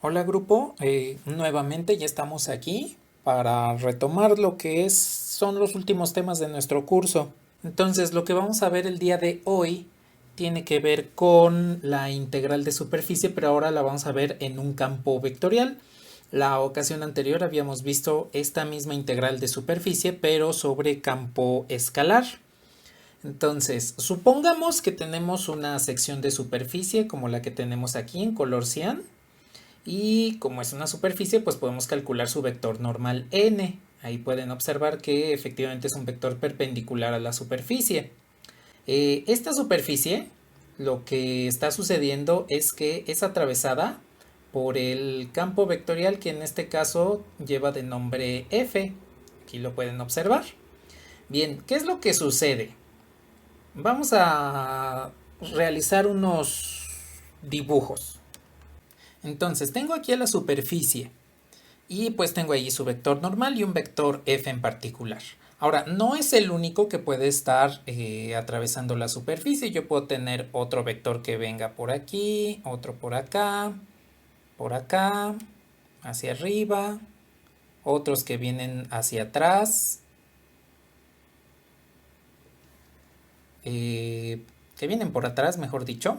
Hola grupo, nuevamente ya estamos aquí para retomar lo que son los últimos temas de nuestro curso. Entonces, lo que vamos a ver el día de hoy tiene que ver con la integral de superficie, pero ahora la vamos a ver en un campo vectorial. La ocasión anterior habíamos visto esta misma integral de superficie, pero sobre campo escalar. Entonces, supongamos que tenemos una sección de superficie como la que tenemos aquí en color cian. Y como es una superficie, pues podemos calcular su vector normal n. Ahí pueden observar que efectivamente es un vector perpendicular a la superficie. Esta superficie, lo que está sucediendo es que es atravesada por el campo vectorial que en este caso lleva de nombre f. Aquí lo pueden observar. Bien, ¿qué es lo que sucede? Vamos a realizar unos dibujos. Entonces, tengo aquí a la superficie. Y pues tengo ahí su vector normal y un vector f en particular. Ahora, no es el único que puede estar atravesando la superficie. Yo puedo tener otro vector que venga por aquí, otro por acá, hacia arriba, otros que vienen hacia atrás, eh, que vienen por atrás, mejor dicho.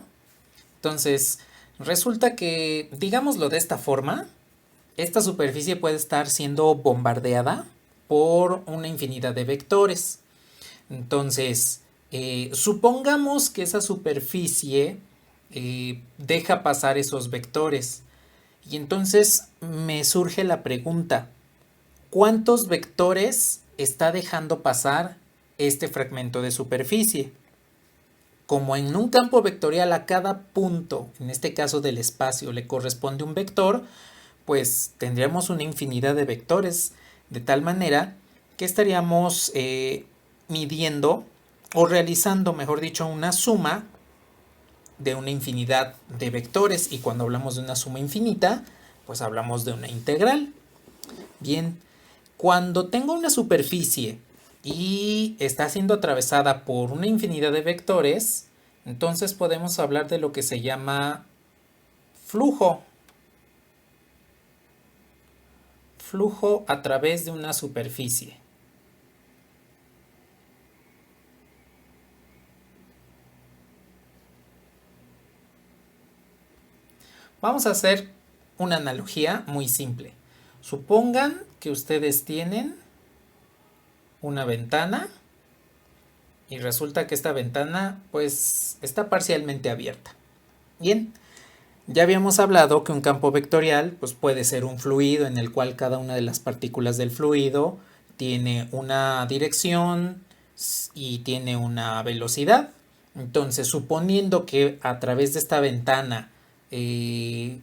Entonces, resulta que, digámoslo de esta forma, esta superficie puede estar siendo bombardeada por una infinidad de vectores. Entonces, supongamos que esa superficie deja pasar esos vectores. Y entonces me surge la pregunta, ¿cuántos vectores está dejando pasar este fragmento de superficie? Como en un campo vectorial a cada punto, en este caso del espacio, le corresponde un vector, pues tendríamos una infinidad de vectores, de tal manera que estaríamos midiendo o realizando, mejor dicho, una suma de una infinidad de vectores. Y cuando hablamos de una suma infinita, pues hablamos de una integral. Bien, cuando tengo una superficie y está siendo atravesada por una infinidad de vectores, entonces podemos hablar de lo que se llama flujo. Flujo a través de una superficie. Vamos a hacer una analogía muy simple. Supongan que ustedes tienen una ventana y resulta que esta ventana pues está parcialmente abierta. Bien, ya habíamos hablado que un campo vectorial pues puede ser un fluido en el cual cada una de las partículas del fluido tiene una dirección y tiene una velocidad. Entonces, suponiendo que a través de esta ventana eh,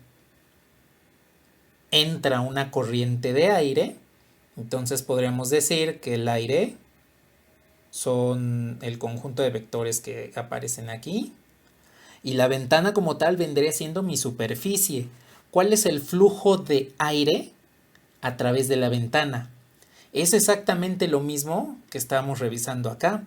entra una corriente de aire, entonces podríamos decir que el aire son el conjunto de vectores que aparecen aquí y la ventana como tal vendría siendo mi superficie. ¿Cuál es el flujo de aire a través de la ventana? Es exactamente lo mismo que estábamos revisando acá.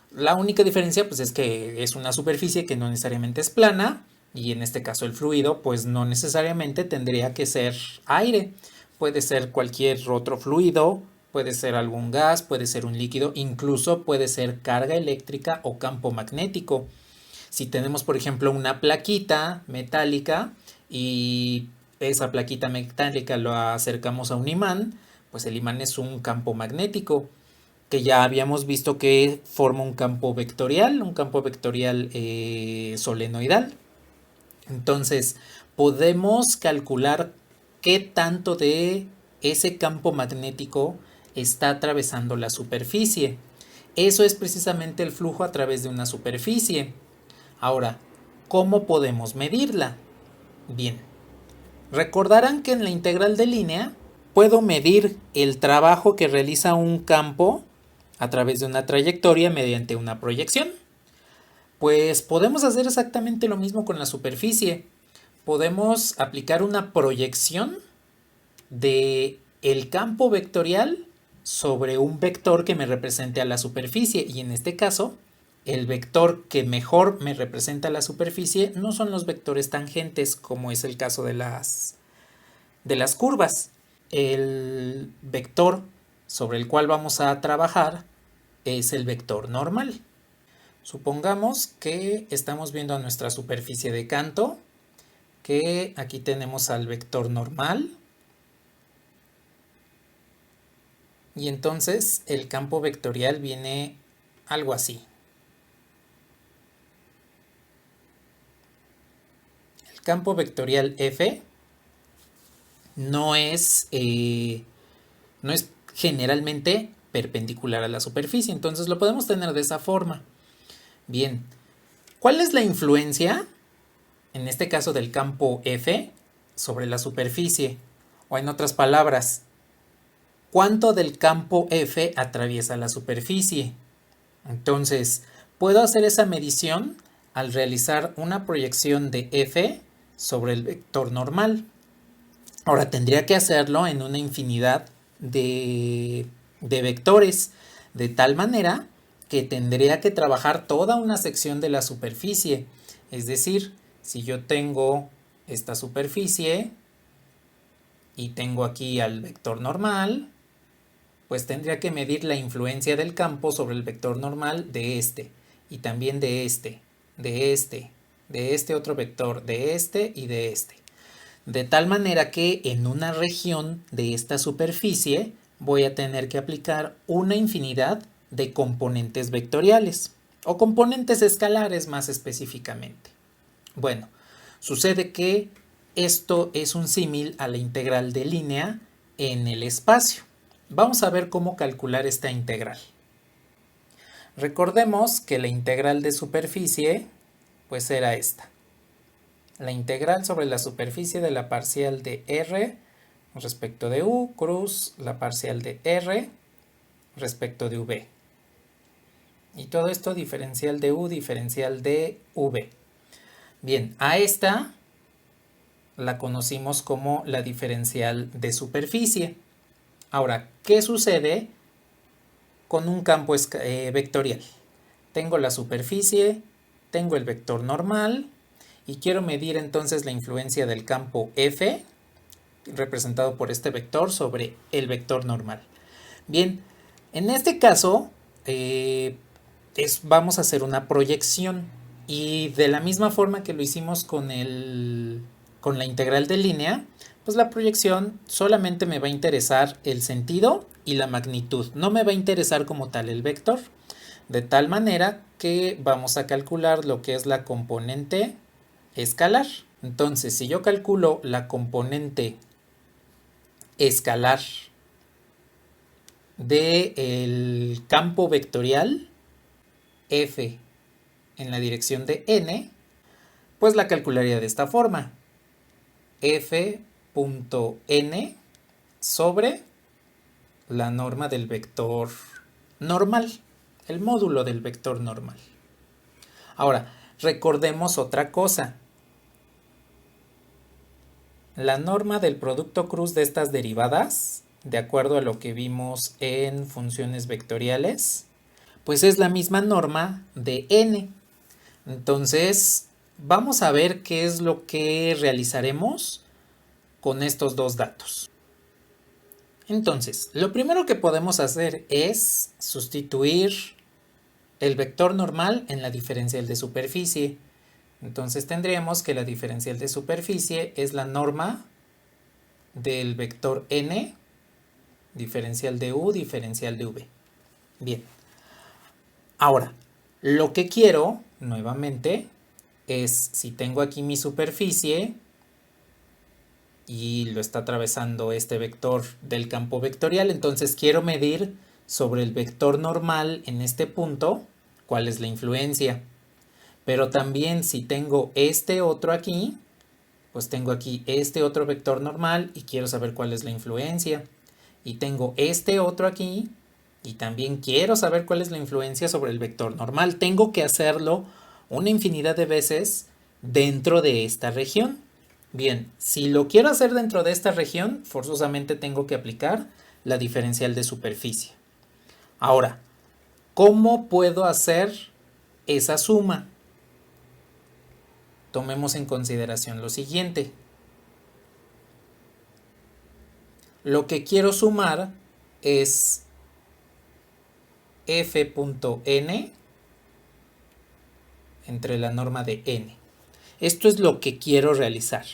La única diferencia pues es que es una superficie que no necesariamente es plana y en este caso el fluido pues no necesariamente tendría que ser aire. Puede ser cualquier otro fluido, puede ser algún gas, puede ser un líquido, incluso puede ser carga eléctrica o campo magnético. Si tenemos, por ejemplo, una plaquita metálica y esa plaquita metálica lo acercamos a un imán, pues el imán es un campo magnético que ya habíamos visto que forma un campo vectorial solenoidal. Entonces, podemos calcular qué tanto de ese campo magnético está atravesando la superficie. Eso es precisamente el flujo a través de una superficie. Ahora, ¿cómo podemos medirla? Bien, recordarán que en la integral de línea puedo medir el trabajo que realiza un campo a través de una trayectoria mediante una proyección. Pues podemos hacer exactamente lo mismo con la superficie. Podemos aplicar una proyección de el campo vectorial sobre un vector que me represente a la superficie y en este caso el vector que mejor me representa la superficie no son los vectores tangentes como es el caso de las de las curvas. El vector sobre el cual vamos a trabajar es el vector normal. Supongamos que estamos viendo a nuestra superficie de canto, que aquí tenemos al vector normal. Y entonces el campo vectorial viene algo así. El campo vectorial F no es generalmente perpendicular a la superficie, entonces lo podemos tener de esa forma. Bien, ¿cuál es la influencia, en este caso del campo F, sobre la superficie? O en otras palabras, ¿cuánto del campo F atraviesa la superficie? Entonces, puedo hacer esa medición al realizar una proyección de F sobre el vector normal. Ahora tendría que hacerlo en una infinidad de vectores, de tal manera que tendría que trabajar toda una sección de la superficie. Es decir, si yo tengo esta superficie y tengo aquí al vector normal, pues tendría que medir la influencia del campo sobre el vector normal de este, y también de este, de este, de este otro vector, de este y de este. De tal manera que en una región de esta superficie voy a tener que aplicar una infinidad de componentes vectoriales, o componentes escalares más específicamente. Bueno, sucede que esto es un símil a la integral de línea en el espacio. Vamos a ver cómo calcular esta integral. Recordemos que la integral de superficie pues era esta. La integral sobre la superficie de la parcial de R respecto de U cruz la parcial de R respecto de V. Y todo esto diferencial de U, diferencial de V. Bien, a esta la conocimos como la diferencial de superficie. Ahora, ¿qué sucede con un campo vectorial? Tengo la superficie, tengo el vector normal y quiero medir entonces la influencia del campo F, representado por este vector, sobre el vector normal. Bien, en este caso vamos a hacer una proyección, y de la misma forma que lo hicimos con la integral de línea, pues la proyección solamente me va a interesar el sentido y la magnitud, no me va a interesar como tal el vector, de tal manera que vamos a calcular lo que es la componente escalar. Entonces, si yo calculo la componente escalar del campo vectorial F en la dirección de n, pues la calcularía de esta forma: f.n sobre la norma del vector normal, el módulo del vector normal. Ahora, recordemos otra cosa. La norma del producto cruz de estas derivadas, de acuerdo a lo que vimos en funciones vectoriales, pues es la misma norma de n. Entonces, vamos a ver qué es lo que realizaremos con estos dos datos. Entonces, lo primero que podemos hacer es sustituir el vector normal en la diferencial de superficie. Entonces tendríamos que la diferencial de superficie es la norma del vector n, diferencial de u, diferencial de v. Bien. Ahora, lo que quiero, nuevamente, es, si tengo aquí mi superficie y lo está atravesando este vector del campo vectorial, entonces quiero medir sobre el vector normal en este punto cuál es la influencia. Pero también si tengo este otro aquí, pues tengo aquí este otro vector normal y quiero saber cuál es la influencia. Y tengo este otro aquí y también quiero saber cuál es la influencia sobre el vector normal. Tengo que hacerlo una infinidad de veces dentro de esta región. Bien, si lo quiero hacer dentro de esta región, forzosamente tengo que aplicar la diferencial de superficie. Ahora, ¿cómo puedo hacer esa suma? Tomemos en consideración lo siguiente. Lo que quiero sumar es f.n entre la norma de n. Esto es lo que quiero realizar.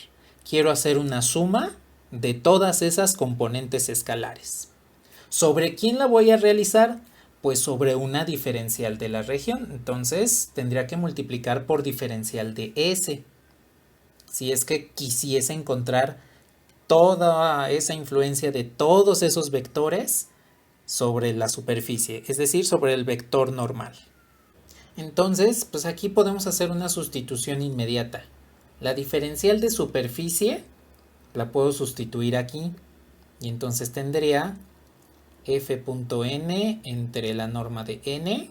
Quiero hacer una suma de todas esas componentes escalares. ¿Sobre quién la voy a realizar? Pues sobre una diferencial de la región. Entonces tendría que multiplicar por diferencial de S. Si es que quisiese encontrar toda esa influencia de todos esos vectores sobre la superficie, es decir, sobre el vector normal. Entonces, pues aquí podemos hacer una sustitución inmediata. La diferencial de superficie la puedo sustituir aquí y entonces tendría f.n entre la norma de n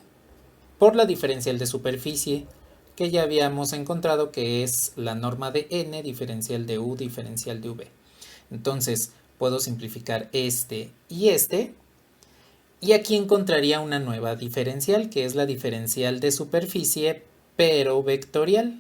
por la diferencial de superficie que ya habíamos encontrado que es la norma de n diferencial de u diferencial de v. Entonces puedo simplificar este y aquí encontraría una nueva diferencial que es la diferencial de superficie pero vectorial.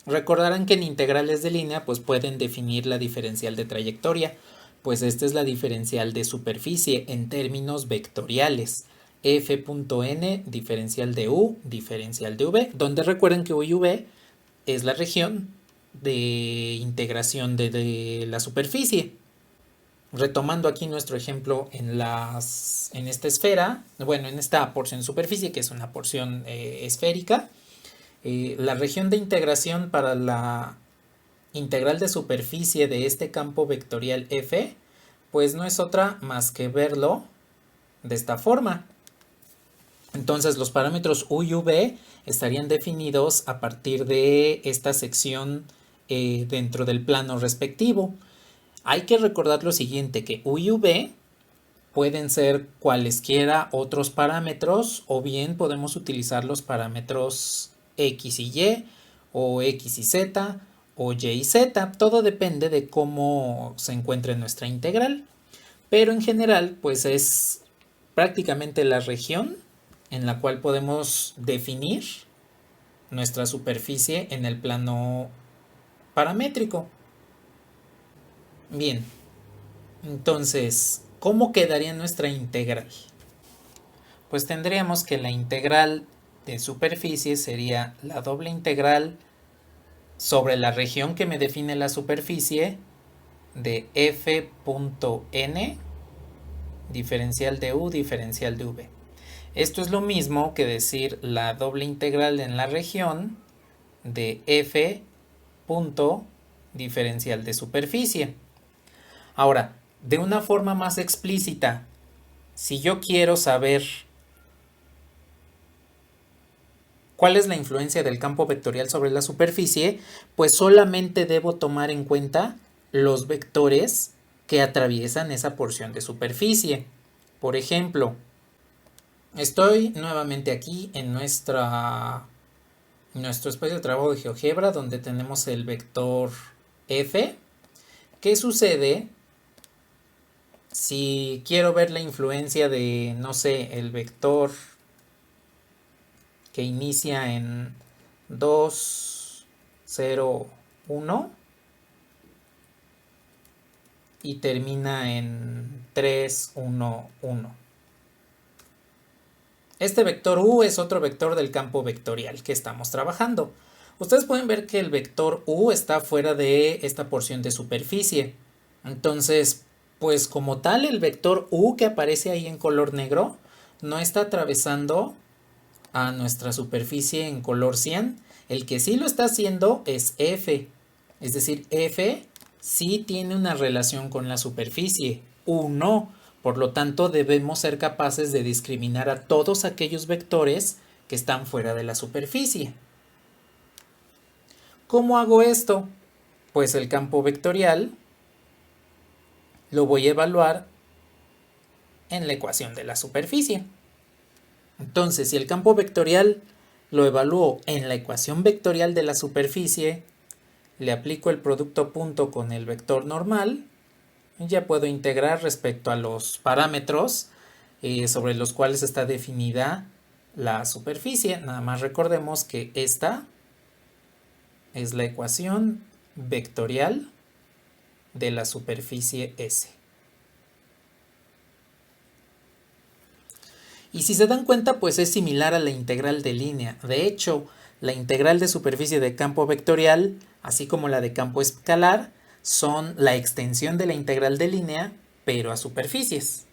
Recordarán que en integrales de línea pues pueden definir la diferencial de trayectoria, pues esta es la diferencial de superficie en términos vectoriales. f.n diferencial de u diferencial de v, donde recuerden que u y v es la región de integración de la superficie. Retomando aquí nuestro ejemplo en esta esfera, bueno, en esta porción de superficie que es una porción esférica, la región de integración para la integral de superficie de este campo vectorial f, pues no es otra más que verlo de esta forma. Entonces los parámetros u y v estarían definidos a partir de esta sección dentro del plano respectivo. Hay que recordar lo siguiente, que u y v pueden ser cualesquiera otros parámetros o bien podemos utilizar los parámetros x y y o x y z o y y z. Todo depende de cómo se encuentre nuestra integral. Pero en general pues es prácticamente la región en la cual podemos definir nuestra superficie en el plano paramétrico. Bien, entonces, ¿cómo quedaría nuestra integral? Pues tendríamos que la integral de superficie sería la doble integral sobre la región que me define la superficie de f.n diferencial de u diferencial de v. Esto es lo mismo que decir la doble integral en la región de f diferencial de superficie. Ahora, de una forma más explícita, si yo quiero saber cuál es la influencia del campo vectorial sobre la superficie, pues solamente debo tomar en cuenta los vectores que atraviesan esa porción de superficie. Por ejemplo, estoy nuevamente aquí en nuestro espacio de trabajo de GeoGebra donde tenemos el vector f. ¿Qué sucede si quiero ver la influencia de, no sé, el vector que inicia en 2, 0, 1 y termina en 3, 1, 1? Este vector u es otro vector del campo vectorial que estamos trabajando. Ustedes pueden ver que el vector u está fuera de esta porción de superficie. Entonces, pues como tal, el vector u que aparece ahí en color negro no está atravesando a nuestra superficie en color cian. El que sí lo está haciendo es f. Es decir, f sí tiene una relación con la superficie, u no. Por lo tanto, debemos ser capaces de discriminar a todos aquellos vectores que están fuera de la superficie. ¿Cómo hago esto? Pues el campo vectorial lo voy a evaluar en la ecuación de la superficie. Entonces, si el campo vectorial lo evalúo en la ecuación vectorial de la superficie, le aplico el producto punto con el vector normal, ya puedo integrar respecto a los parámetros sobre los cuales está definida la superficie. Nada más recordemos que esta es la ecuación vectorial de la superficie S. Y si se dan cuenta, pues es similar a la integral de línea. De hecho, la integral de superficie de campo vectorial, así como la de campo escalar, son la extensión de la integral de línea, pero a superficies.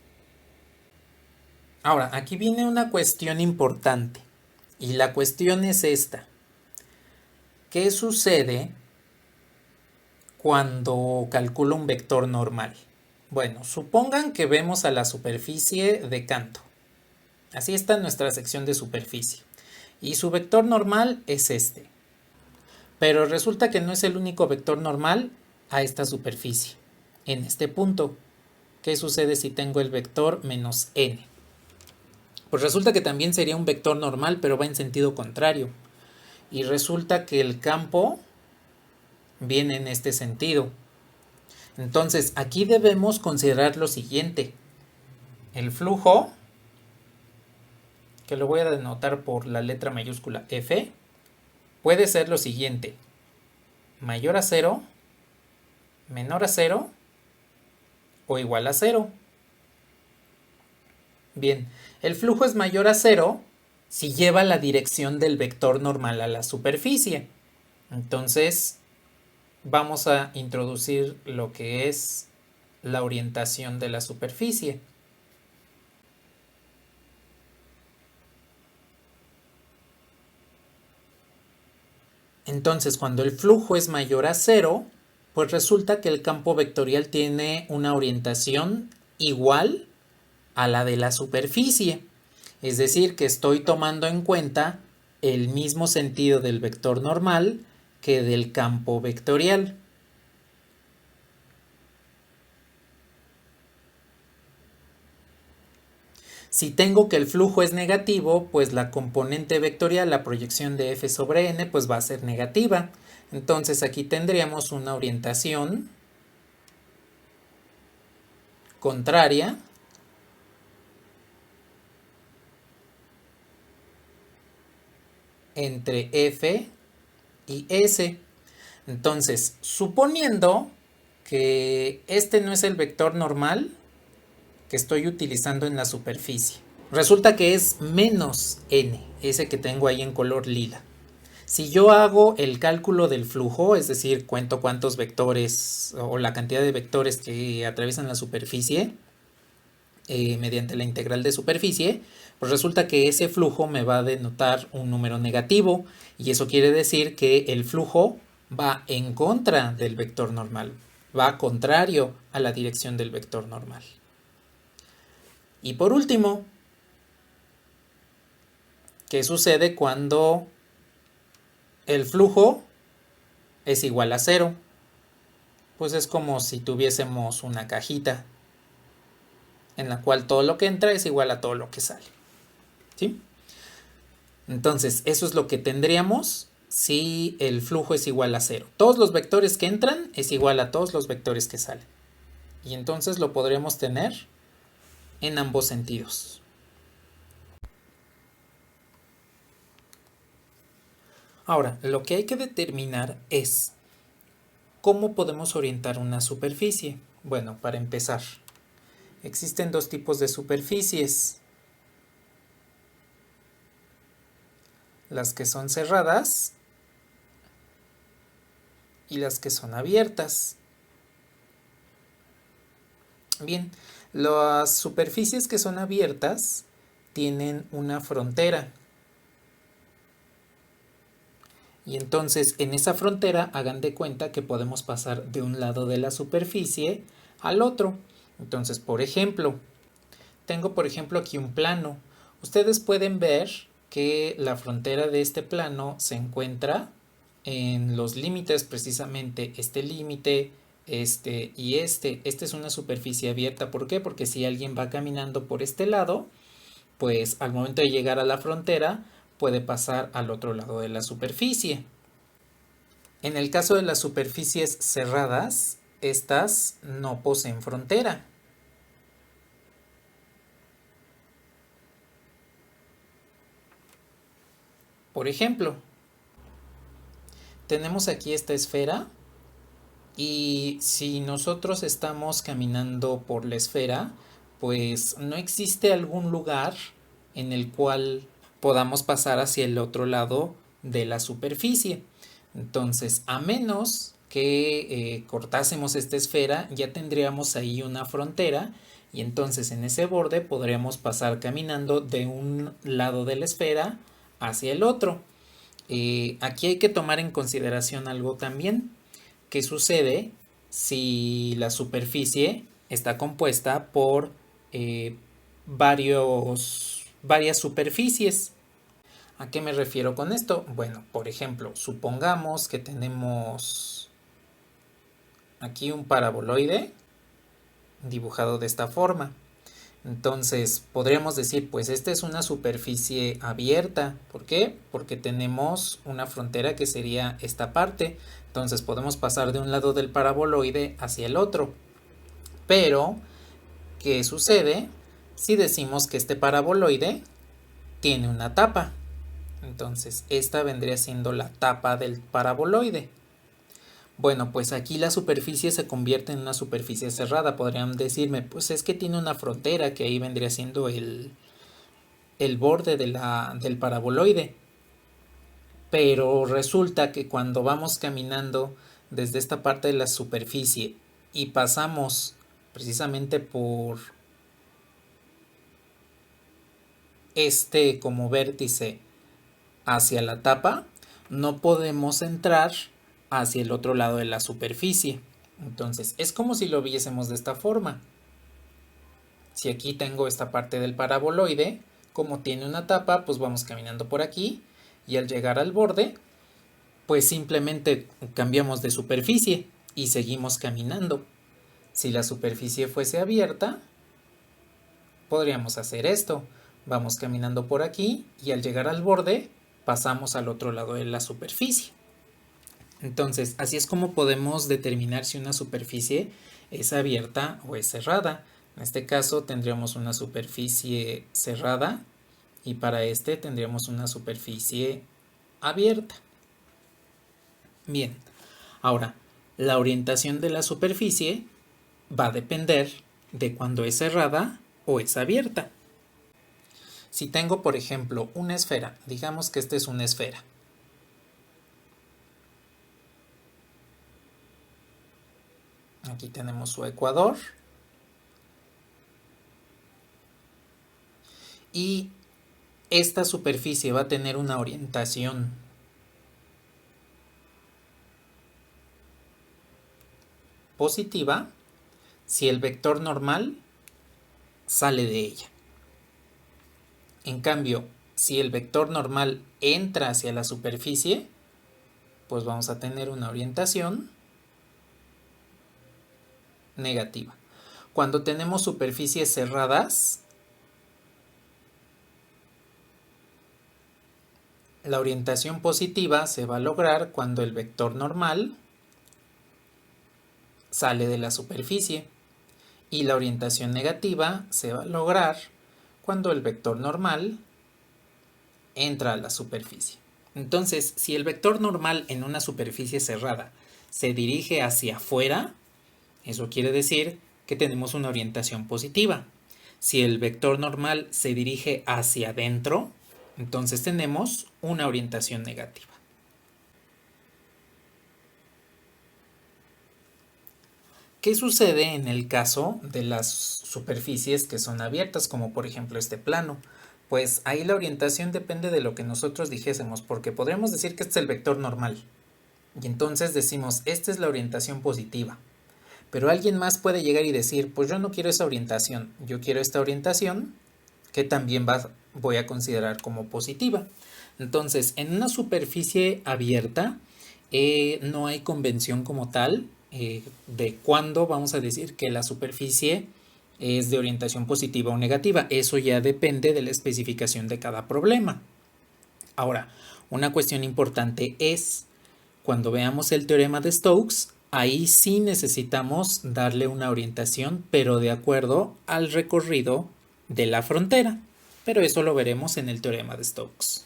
Ahora, aquí viene una cuestión importante. Y la cuestión es esta. ¿Qué sucede cuando calculo un vector normal? Bueno, supongan que vemos a la superficie de canto. Así está nuestra sección de superficie. Y su vector normal es este. Pero resulta que no es el único vector normal a esta superficie. En este punto, ¿qué sucede si tengo el vector menos n? Pues resulta que también sería un vector normal, pero va en sentido contrario. Y resulta que el campo viene en este sentido. Entonces, aquí debemos considerar lo siguiente. El flujo, que lo voy a denotar por la letra mayúscula F, puede ser lo siguiente: mayor a 0, menor a 0 o igual a 0. Bien, el flujo es mayor a 0 si lleva la dirección del vector normal a la superficie. Entonces, vamos a introducir lo que es la orientación de la superficie. Entonces, cuando el flujo es mayor a 0, pues resulta que el campo vectorial tiene una orientación igual a la de la superficie. Es decir, que estoy tomando en cuenta el mismo sentido del vector normal que del campo vectorial. Si tengo que el flujo es negativo, pues la componente vectorial, la proyección de f sobre n, pues va a ser negativa. Entonces aquí tendríamos una orientación contraria entre f y s. Entonces, suponiendo que este no es el vector normal que estoy utilizando en la superficie, resulta que es menos n, ese que tengo ahí en color lila. Si yo hago el cálculo del flujo, es decir, cuento cuántos vectores o la cantidad de vectores que atraviesan la superficie mediante la integral de superficie, pues resulta que ese flujo me va a denotar un número negativo y eso quiere decir que el flujo va en contra del vector normal, va contrario a la dirección del vector normal. Y por último, ¿qué sucede cuando el flujo es igual a 0? Pues es como si tuviésemos una cajita en la cual todo lo que entra es igual a todo lo que sale. ¿Sí? Entonces, eso es lo que tendríamos si el flujo es igual a 0. Todos los vectores que entran es igual a todos los vectores que salen. Y entonces lo podremos tener en ambos sentidos. Ahora, lo que hay que determinar es ¿cómo podemos orientar una superficie? Bueno, para empezar, existen dos tipos de superficies. Las que son cerradas y las que son abiertas. Bien, las superficies que son abiertas tienen una frontera. Y entonces en esa frontera hagan de cuenta que podemos pasar de un lado de la superficie al otro. Entonces, por ejemplo, tengo aquí un plano. Ustedes pueden ver que la frontera de este plano se encuentra en los límites, precisamente este límite, este y este. Esta es una superficie abierta. ¿Por qué? Porque si alguien va caminando por este lado, pues al momento de llegar a la frontera puede pasar al otro lado de la superficie. En el caso de las superficies cerradas, estas no poseen frontera. Por ejemplo, tenemos aquí esta esfera Y si nosotros estamos caminando por la esfera, pues no existe algún lugar en el cual podamos pasar hacia el otro lado de la superficie. Entonces, a menos que cortásemos esta esfera, ya tendríamos ahí una frontera y entonces en ese borde podríamos pasar caminando de un lado de la esfera hacia el otro. Aquí hay que tomar en consideración algo también. ¿Qué sucede si la superficie está compuesta por eh, varias superficies? ¿A qué me refiero con esto? Bueno, por ejemplo, supongamos que tenemos aquí un paraboloide dibujado de esta forma. Entonces podríamos decir, pues esta es una superficie abierta. ¿Por qué? Porque tenemos una frontera que sería esta parte. Entonces podemos pasar de un lado del paraboloide hacia el otro. Pero, ¿qué sucede si decimos que este paraboloide tiene una tapa? Entonces esta vendría siendo la tapa del paraboloide. Bueno, pues aquí la superficie se convierte en una superficie cerrada. Podrían decirme, pues es que tiene una frontera que ahí vendría siendo el borde del paraboloide. Pero resulta que cuando vamos caminando desde esta parte de la superficie y pasamos precisamente por este como vértice hacia la tapa, no podemos entrar hacia el otro lado de la superficie. Entonces es como si lo viésemos de esta forma. Si aquí tengo esta parte del paraboloide, como tiene una tapa, pues vamos caminando por aquí y al llegar al borde, pues simplemente cambiamos de superficie y seguimos caminando. Si la superficie fuese abierta, podríamos hacer esto. Vamos caminando por aquí y al llegar al borde, pasamos al otro lado de la superficie. Entonces, así es como podemos determinar si una superficie es abierta o es cerrada. En este caso tendríamos una superficie cerrada y para este tendríamos una superficie abierta. Bien, ahora, la orientación de la superficie va a depender de cuando es cerrada o es abierta. Si tengo, por ejemplo, una esfera, digamos que esta es una esfera. Aquí tenemos su ecuador. Y esta superficie va a tener una orientación positiva si el vector normal sale de ella. En cambio, si el vector normal entra hacia la superficie, pues vamos a tener una orientación negativa. Cuando tenemos superficies cerradas, la orientación positiva se va a lograr cuando el vector normal sale de la superficie y la orientación negativa se va a lograr cuando el vector normal entra a la superficie. Entonces, si el vector normal en una superficie cerrada se dirige hacia afuera, eso quiere decir que tenemos una orientación positiva. Si el vector normal se dirige hacia adentro, entonces tenemos una orientación negativa. ¿Qué sucede en el caso de las superficies que son abiertas, como por ejemplo este plano? Pues ahí la orientación depende de lo que nosotros dijésemos, porque podríamos decir que este es el vector normal. Y entonces decimos, esta es la orientación positiva. Pero alguien más puede llegar y decir, pues yo no quiero esa orientación, yo quiero esta orientación que también voy a considerar como positiva. Entonces, en una superficie abierta no hay convención como tal de cuándo vamos a decir que la superficie es de orientación positiva o negativa. Eso ya depende de la especificación de cada problema. Ahora, una cuestión importante es, cuando veamos el teorema de Stokes, ahí sí necesitamos darle una orientación, pero de acuerdo al recorrido de la frontera. Pero eso lo veremos en el teorema de Stokes.